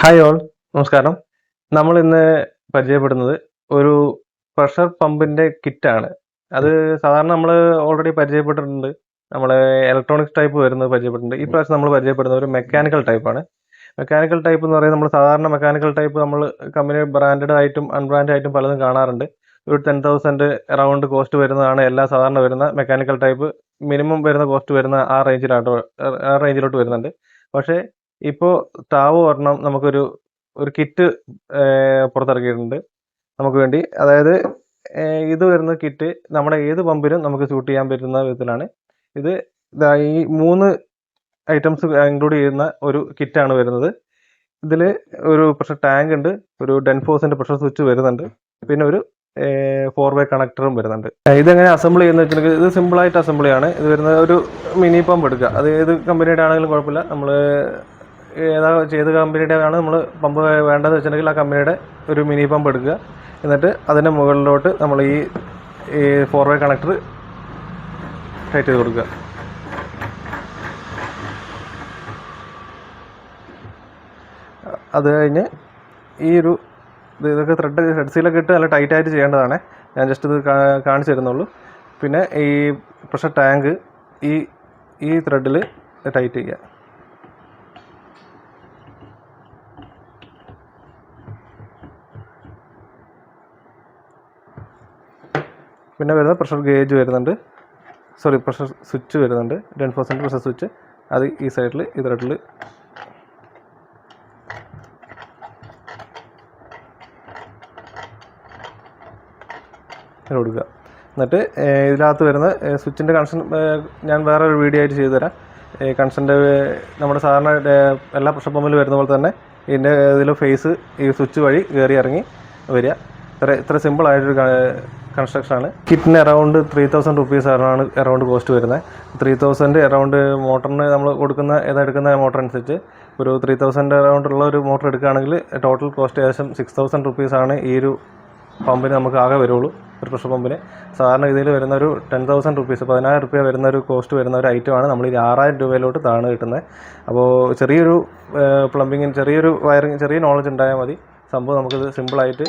Hi all, നമസ്കാരം. നമ്മൾ ഇന്ന് പരിചയപ്പെടുന്നത് ഒരു പ്രഷർ പമ്പിന്റെ കിറ്റാണ്. അത് സാധാരണ നമ്മൾ ഓൾറെഡി പരിചയപ്പെട്ടിട്ടുണ്ട്. നമ്മൾ ഇലക്ട്രോണിക്സ് ടൈപ്പ് വരുന്നത് പരിചയപ്പെട്ടിട്ടുണ്ട്. ഈ പ്രാവശ്യം നമ്മൾ പരിചയപ്പെടുന്നത് ഒരു മെക്കാനിക്കൽ ടൈപ്പാണ്. മെക്കാനിക്കൽ ടൈപ്പ് എന്ന് പറയുന്നത് നമ്മൾ സാധാരണ മെക്കാനിക്കൽ ടൈപ്പ് നമ്മൾ കമ്പനി ബ്രാൻഡഡ് ആയിട്ടും അൺബ്രാൻഡഡ് ആയിട്ടും പലതും കാണാറുണ്ട്. ഒരു 10,000 അറൗണ്ട് കോസ്റ്റ് വരുന്നതാണ് എല്ലാ സാധാരണ വരുന്ന മെക്കാനിക്കൽ ടൈപ്പ്. മിനിമം വരുന്ന കോസ്റ്റ് വരുന്ന ആ റേഞ്ചിലോട്ട് വരുന്നുണ്ട്. പക്ഷേ ഇപ്പോൾ ടാവോ ഒരെണ്ണം നമുക്കൊരു കിറ്റ് പുറത്തിറക്കിയിട്ടുണ്ട് നമുക്ക് വേണ്ടി. അതായത് ഇത് വരുന്ന കിറ്റ് നമ്മുടെ ഏത് പമ്പിനും നമുക്ക് സ്യൂട്ട് ചെയ്യാൻ പറ്റുന്ന വിധത്തിലാണ്. ഇത് ഈ 3 ഐറ്റംസ് ഇൻക്ലൂഡ് ചെയ്യുന്ന ഒരു കിറ്റാണ് വരുന്നത്. ഇതിൽ ഒരു പ്രഷർ ടാങ്ക് ഉണ്ട്, ഒരു ഡെൻഫോഴ്സിന്റെ പ്രഷർ സ്വിച്ച് വരുന്നുണ്ട്, പിന്നെ ഒരു 4-way കണക്ടറും വരുന്നുണ്ട്. ഇതെങ്ങനെ അസംബിൾ ചെയ്യുന്ന വെച്ചിട്ടുണ്ടെങ്കിൽ ഇത് സിമ്പിളായിട്ട് അസംബിളിയാണ്. ഇത് വരുന്നത് ഒരു മിനി പമ്പ് എടുക്കുക. അത് ഏത് കമ്പനിയുടെ ആണെങ്കിലും കുഴപ്പമില്ല. നമ്മൾ ഏതാ ചെയ്ത കമ്പനിയുടെ ആണ് നമ്മൾ പമ്പ് വേണ്ടതെന്ന് വെച്ചിട്ടുണ്ടെങ്കിൽ ആ കമ്പനിയുടെ ഒരു മിനി പമ്പ് എടുക്കുക. എന്നിട്ട് അതിൻ്റെ മുകളിലോട്ട് നമ്മൾ ഈ 4-way കണക്ടർ ടൈറ്റ് ചെയ്ത് കൊടുക്കുക. അത് കഴിഞ്ഞ് ഈ ഒരു ഇതൊക്കെ ഹെഡ്സീലൊക്കെ ഇട്ട് നല്ല ടൈറ്റായിട്ട് ചെയ്യേണ്ടതാണ്. ഞാൻ ജസ്റ്റ് ഇത് കാണിച്ചു തരുന്നുള്ളൂ. പിന്നെ ഈ പ്രഷർ ടാങ്ക് ഈ ത്രെഡിൽ ടൈറ്റ് ചെയ്യുക. പിന്നെ വരുന്ന പ്രഷർ ഗേജ് വരുന്നുണ്ട്, പ്രഷർ സ്വിച്ച് വരുന്നുണ്ട്, 10% പ്രഷർ സ്വിച്ച്. അത് ഈ സൈഡിൽ ഈ ത്രെഡിൽ കൊടുക്കുക. എന്നിട്ട് ഇതിനകത്ത് വരുന്ന സ്വിച്ചിൻ്റെ കണക്ഷൻ ഞാൻ വേറെ ഒരു വീഡിയോ ആയിട്ട് ചെയ്തു തരാം. കണക്ഷൻ്റെ നമ്മുടെ സാധാരണ എല്ലാ പ്രഷർ പമ്പിൽ വരുന്ന പോലെ തന്നെ ഇതിൻ്റെ ഇതിൽ ഫേസ് ഈ സ്വിച്ച് വഴി കയറി ഇറങ്ങി വരിക. ഇത്ര സിമ്പിളായിട്ടൊരു കൺസ്ട്രക്ഷനാണ്. കിറ്റിന് അറൗണ്ട് 3,000 റുപ്പീസ് ആണ് അറൗണ്ട് കോസ്റ്റ് വരുന്നത്. 3,000 അറൗണ്ട് മോട്ടറിന് നമ്മൾ എടുക്കുന്ന മോട്ടർ അനുസരിച്ച് ഒരു 3,000 അറൗണ്ട് ഉള്ള ഒരു മോട്ടർ എടുക്കുകയാണെങ്കിൽ ടോട്ടൽ കോസ്റ്റ് ഏകദേശം 6,000 റുപ്പീസാണ് ഈ ഒരു പമ്പിന് നമുക്ക് ആകെ വരുള്ളൂ. ഒരു പ്രഷർ പമ്പിന് സാധാരണ ഇതിൽ വരുന്ന ഒരു 10,000 റുപ്പീസ് 10,000 രൂപ വരുന്ന ഒരു കോസ്റ്റ് വരുന്ന ഒരു ഐറ്റമാണ് നമ്മൾ ഈ 6,000 രൂപയിലോട്ട് താഴ്ന്നു കിട്ടുന്നത്. അപ്പോൾ ചെറിയൊരു പ്ലംബിങ്ങിന് ചെറിയൊരു വയറിങ് ചെറിയ നോളജ് ഉണ്ടായാൽ മതി. സംഭവം നമുക്കിത് സിമ്പിളായിട്ട്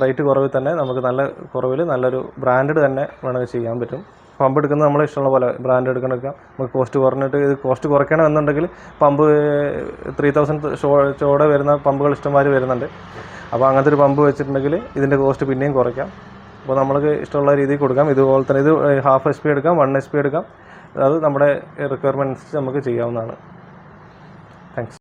റേറ്റ് കുറവിൽ തന്നെ നമുക്ക് നല്ല കുറവിൽ നല്ലൊരു ബ്രാൻഡഡ് തന്നെ വേണമെങ്കിൽ ചെയ്യാൻ പറ്റും. പമ്പ് എടുക്കുന്നത് നമ്മൾ ഇഷ്ടമുള്ള പോലെ ബ്രാൻഡ് എടുക്കാം. നമുക്ക് കോസ്റ്റ് കുറഞ്ഞിട്ട് ഇത് കോസ്റ്റ് കുറയ്ക്കണമെന്നുണ്ടെങ്കിൽ പമ്പ് 3,000 ചോടെ വരുന്ന പമ്പുകൾ ഇഷ്ടംമാതിരി വരുന്നുണ്ട്. അപ്പോൾ അങ്ങനത്തെ ഒരു പമ്പ് വെച്ചിട്ടുണ്ടെങ്കിൽ ഇതിൻ്റെ കോസ്റ്റ് പിന്നെയും കുറയ്ക്കാം. അപ്പോൾ നമുക്ക് ഇഷ്ടമുള്ള രീതിയിൽ കൊടുക്കാം. ഇതുപോലെ തന്നെ ഇത് 1/2 HP എടുക്കാം, 1 HP എടുക്കാം. അത് നമ്മുടെ റിക്വയർമെൻറ്റ്സ് നമുക്ക് ചെയ്യാവുന്നതാണ്. താങ്ക്സ്.